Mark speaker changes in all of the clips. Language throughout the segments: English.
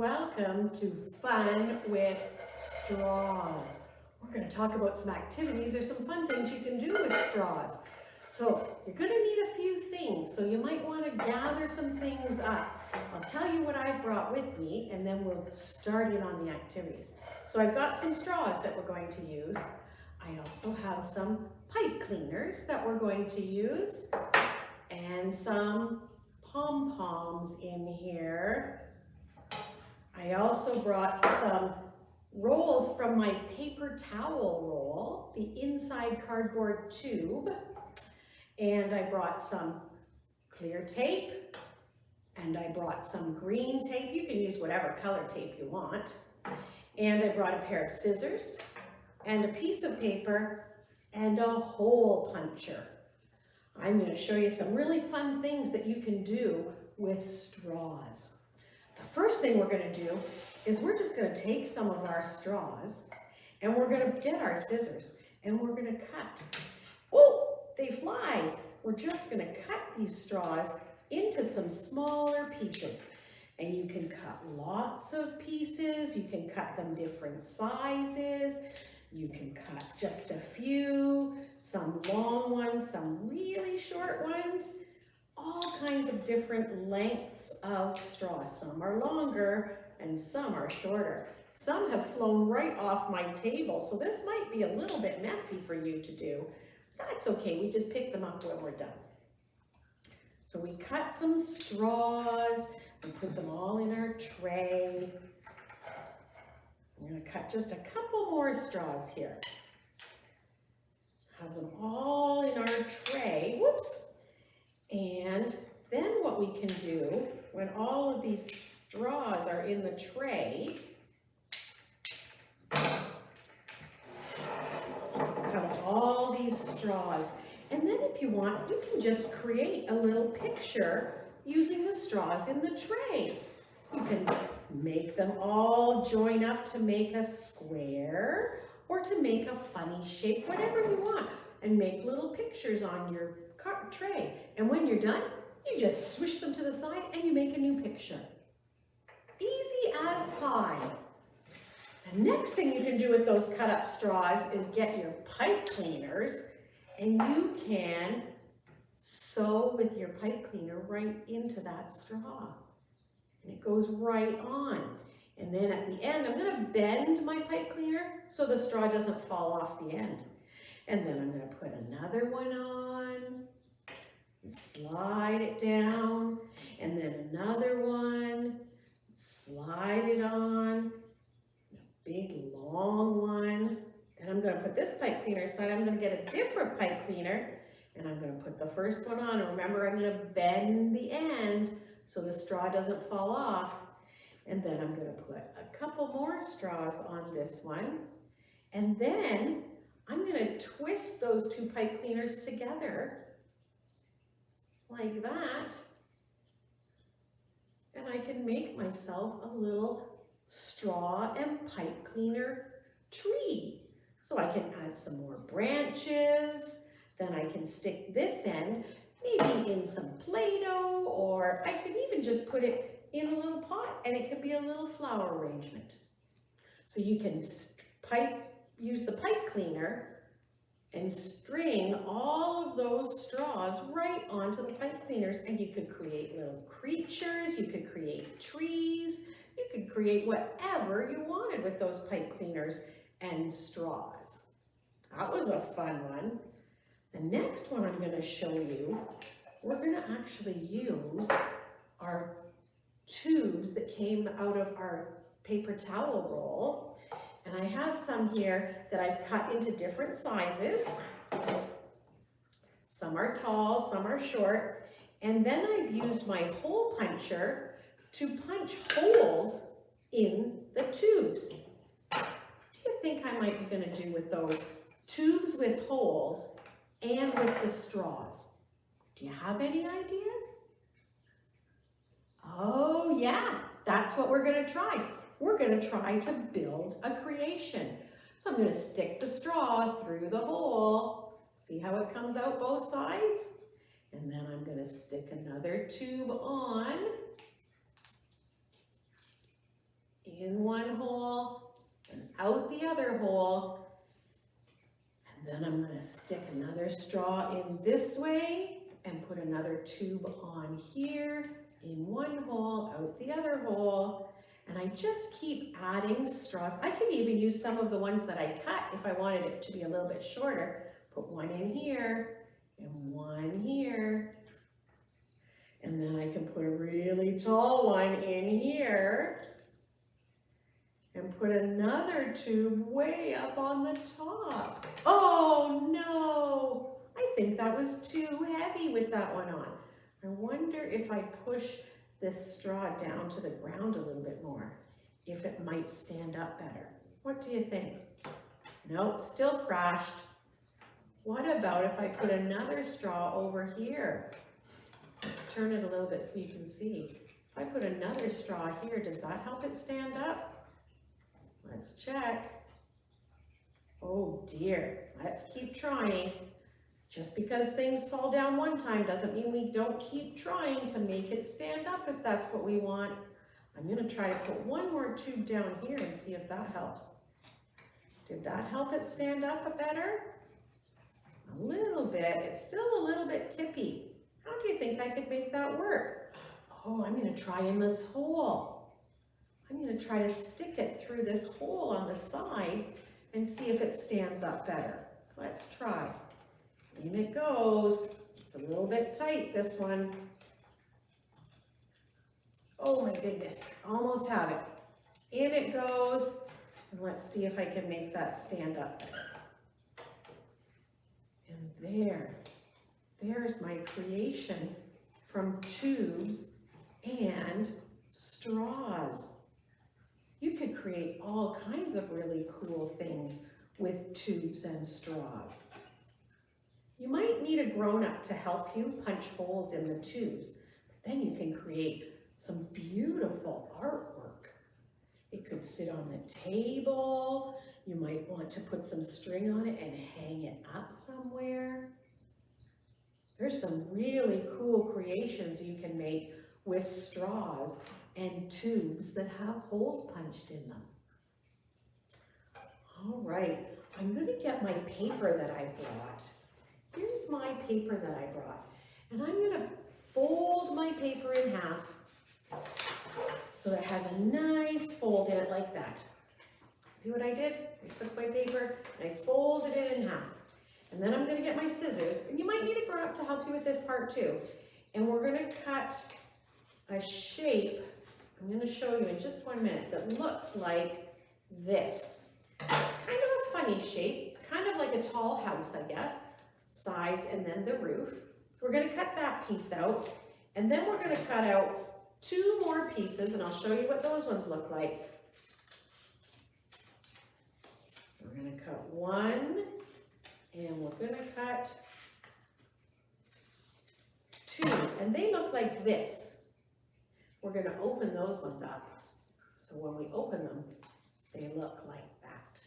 Speaker 1: welcome to Fun with Straws. We're going to talk about some activities or some fun things you can do with straws. So you're going to need a few things, so you might want to gather some things up. I'll tell you what I brought with me and then we'll start in on the activities. So I've got some straws that we're going to use. I also have some pipe cleaners that we're going to use and some pom-poms in here. I also brought some rolls from my paper towel roll, the inside cardboard tube, and I brought some clear tape, and I brought some green tape. You can use whatever color tape you want. And I brought a pair of scissors and a piece of paper and a hole puncher. I'm going to show you some really fun things that you can do with straws. The first thing we're going to do is we're just going to take some of our straws and we're going to get our scissors and we're going to cut. Oh, they fly. We're just going to cut these straws into some smaller pieces. And you can cut lots of pieces. You can cut them different sizes. You can cut just a few, some long ones, some really short ones, all kinds of different lengths of straws. Some are longer and some are shorter. Some have flown right off my table, so this might be a little bit messy for you to do. That's okay, we just pick them up when we're done. So we cut some straws, we put them all in our tray. I'm going to cut just a couple more straws here. Have them all in our tray. Whoops. And then what we can do when all of these straws are in the tray, cut all these straws. And then if you want, you can just create a little picture using the straws in the tray. You can make them all join up to make a square or to make a funny shape, whatever you want, and make little pictures on your tray. And when you're done, you just swish them to the side and you make a new picture. Easy as pie. The next thing you can do with those cut up straws is get your pipe cleaners and you can sew with your pipe cleaner right into that straw. And it goes right on. And then at the end, I'm going to bend my pipe cleaner so the straw doesn't fall off the end. And then I'm going to put another one on, and slide it down, and then another one, slide it on, a big long one. Then I'm going to put this pipe cleaner aside. I'm going to get a different pipe cleaner, and I'm going to put the first one on. And remember, I'm going to bend the end so the straw doesn't fall off. And then I'm going to put a couple more straws on this one. And then I'm going to twist those two pipe cleaners together like that. And I can make myself a little straw and pipe cleaner tree. So I can add some more branches. Then I can stick this end maybe in some Play-Doh, or I could even just put it in a little pot and it could be a little flower arrangement. So you can use the pipe cleaner and string all of those straws right onto the pipe cleaners, and you could create little creatures, you could create trees, you could create whatever you wanted with those pipe cleaners and straws. That was a fun one. The next one I'm going to show you, we're going to actually use our tubes that came out of our paper towel roll. And I have some here that I've cut into different sizes. Some are tall, some are short. And then I've used my hole puncher to punch holes in the tubes. What do you think I might be going to do with those tubes with holes and with the straws? Do you have any ideas? Oh yeah, that's what we're going to try. We're going to try to build a creation. So I'm going to stick the straw through the hole. See how it comes out both sides? And then I'm going to stick another tube on. in one hole and out the other hole. And then I'm going to stick another straw in this way and put another tube on here, in one hole, out the other hole. And I just keep adding straws. I could even use some of the ones that I cut if I wanted it to be a little bit shorter. Put one in here and one here. And then I can put a really tall one in here and put another tube way up on the top. Oh no, I think that was too heavy with that one on. I wonder if I push this straw down to the ground a little bit more, if it might stand up better. What do you think? Nope, still crashed. What about if I put another straw over here? Let's turn it a little bit so you can see. If I put another straw here, does that help it stand up? Let's check. Oh dear, let's keep trying. Just because things fall down one time doesn't mean we don't keep trying to make it stand up if that's what we want. I'm going to try to put one more tube down here and see if that helps. Did that help it stand up better? A little bit. It's still a little bit tippy. How do you think I could make that work? Oh, I'm going to try in this hole. I'm going to try to stick it through this hole on the side and see if it stands up better. Let's try. In it goes. It's a little bit tight, this one. Oh my goodness, almost have it. In it goes. And let's see if I can make that stand up better. And there's my creation from tubes and straws. You could create all kinds of really cool things with tubes and straws. You might need a grown-up to help you punch holes in the tubes, but then you can create some beautiful artwork. It could sit on the table. You might want to put some string on it and hang it up somewhere. There's some really cool creations you can make with straws and tubes that have holes punched in them. All right, I'm going to get my paper that I brought. Here's my paper that I brought, and I'm going to fold my paper in half so it has a nice fold in it like that. See what I did? I took my paper and I folded it in half. And then I'm going to get my scissors, and you might need a grown-up to help you with this part too. And we're going to cut a shape, I'm going to show you in just 1 minute, that looks like this. Kind of a funny shape, kind of like a tall house, I guess. Sides and then the roof. So we're going to cut that piece out, and then we're going to cut out 2 more pieces, and I'll show you what those ones look like. We're going to cut 1, and we're going to cut 2, and they look like this. We're going to open those ones up, so when we open them, they look like that.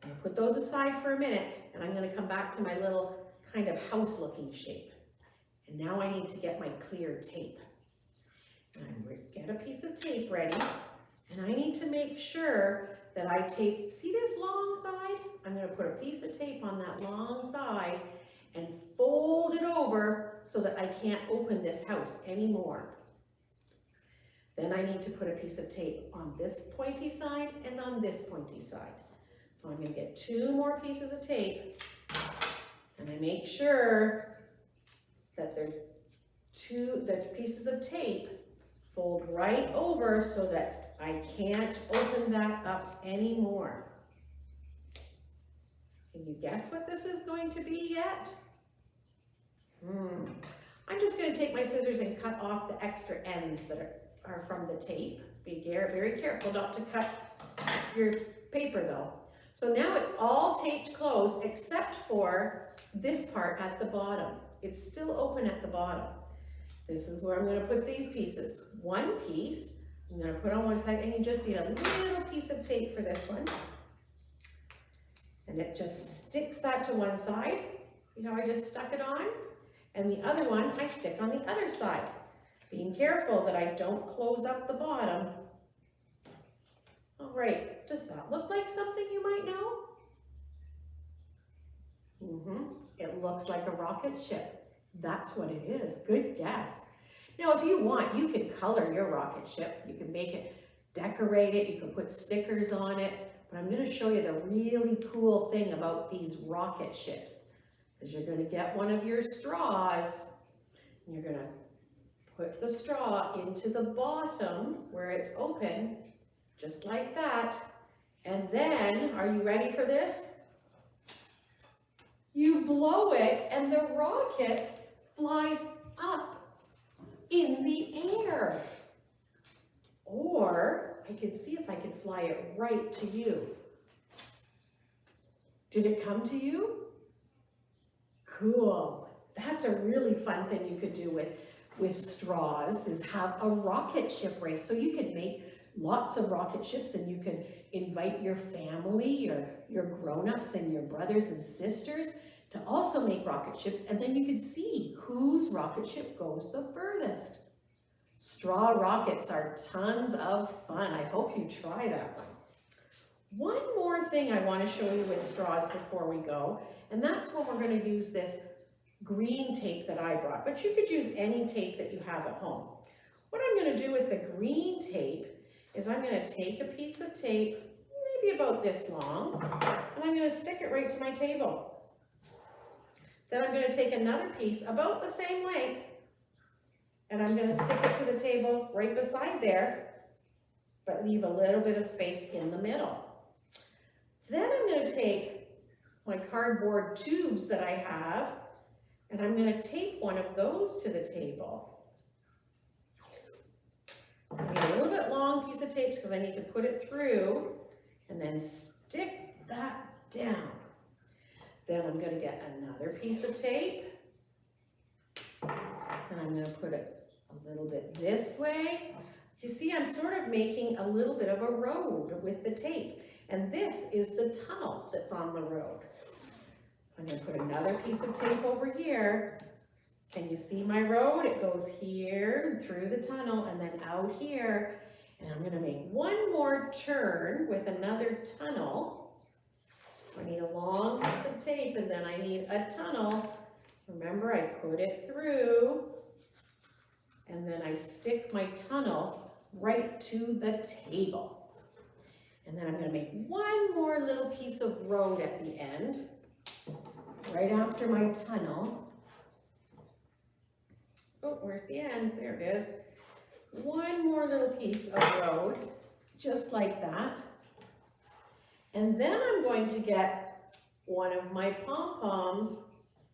Speaker 1: I'm going to put those aside for a minute, and I'm going to come back to my little kind of house-looking shape. And now I need to get my clear tape. And I'm going to get a piece of tape ready, and I need to make sure that I tape, see this long side? I'm going to put a piece of tape on that long side and fold it over so that I can't open this house anymore. Then I need to put a piece of tape on this pointy side and on this pointy side. So I'm going to get 2 more pieces of tape, and I make sure that the pieces of tape fold right over so that I can't open that up anymore. Can you guess what this is going to be yet? I'm just going to take my scissors and cut off the extra ends that are from the tape. Be very careful not to cut your paper though. So now it's all taped closed except for this part at the bottom. It's still open at the bottom. This is where I'm going to put these pieces. 1 piece I'm going to put on one side, and you just need a little piece of tape for this one. And it just sticks that to one side. See how I just stuck it on? And the other one I stick on the other side. Being careful that I don't close up the bottom. All right, does that look like something you might know? It looks like a rocket ship. That's what it is. Good guess. Now, if you want, you could color your rocket ship. You can make it, decorate it, you can put stickers on it. But I'm going to show you the really cool thing about these rocket ships. Because you're going to get one of your straws, and you're going to put the straw into the bottom where it's open, just like that. And then, are you ready for this? You blow it and the rocket flies up in the air. Or I can see if I can fly it right to you. Did it come to you? Cool. That's a really fun thing you could do with straws, is have a rocket ship race. So you can make lots of rocket ships, and you can invite your family, your grown-ups and your brothers and sisters to also make rocket ships, and then you can see whose rocket ship goes the furthest. Straw rockets are tons of fun. I hope you try that one. One more thing I want to show you with straws before we go, and that's when we're going to use this green tape that I brought, but you could use any tape that you have at home. What I'm going to do with the green tape is I'm going to take a piece of tape, maybe about this long, and I'm going to stick it right to my table. Then I'm going to take another piece about the same length, and I'm going to stick it to the table right beside there, but leave a little bit of space in the middle. Then I'm going to take my cardboard tubes that I have, and I'm going to tape one of those to the table. I need a little bit long piece of tape because I need to put it through, and then stick that down. Then I'm going to get another piece of tape, and I'm going to put it a little bit this way. You see, I'm sort of making a little bit of a road with the tape, and this is the tunnel that's on the road. So I'm going to put another piece of tape over here. Can you see my road? It goes here through the tunnel and then out here. And I'm going to make one more turn with another tunnel. I need a long piece of tape, and then I need a tunnel. Remember, I put it through, and then I stick my tunnel right to the table. And then I'm going to make one more little piece of road at the end, right after my tunnel. Oh, where's the end? There it is. One more little piece of road, just like that. And then I'm going to get one of my pom-poms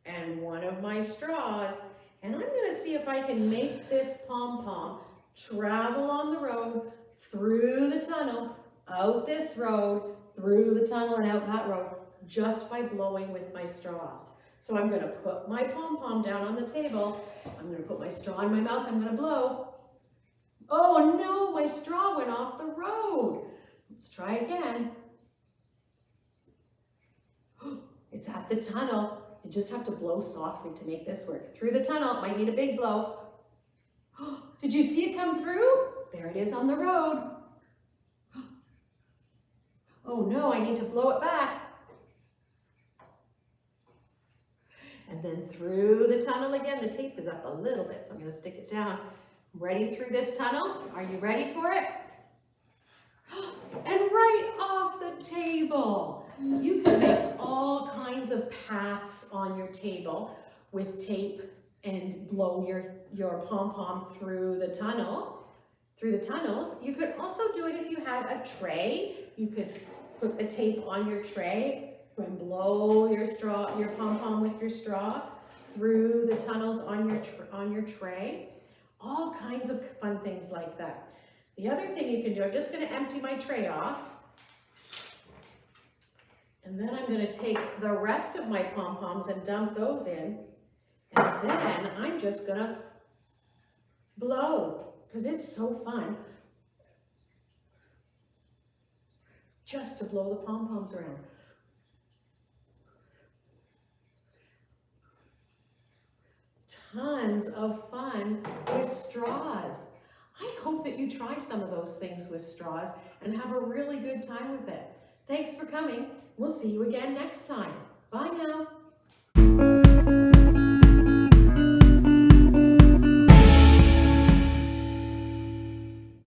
Speaker 1: and one of my straws, and I'm going to see if I can make this pom-pom travel on the road, through the tunnel, out this road, through the tunnel and out that road, just by blowing with my straw. So I'm going to put my pom-pom down on the table. I'm going to put my straw in my mouth. I'm going to blow. Oh no, my straw went off the road. Let's try again. It's at the tunnel. You just have to blow softly to make this work. Through the tunnel, it might need a big blow. Did you see it come through? There it is on the road. Oh no, I need to blow it back. And then through the tunnel again. The tape is up a little bit, so I'm going to stick it down. Ready through this tunnel? Are you ready for it? And right off the table. You can make all kinds of paths on your table with tape and blow your pom-pom through the tunnel, through the tunnels. You could also do it if you had a tray. You could put the tape on your tray and blow your pom-pom with your straw through the tunnels on your tray. All kinds of fun things like that. The other thing you can do, I'm just going to empty my tray off. And then I'm going to take the rest of my pom-poms and dump those in. And then I'm just going to blow, because it's so fun just to blow the pom-poms around. Tons of fun with straws. I hope that you try some of those things with straws and have a really good time with it. Thanks for coming. We'll see you again next time. Bye now.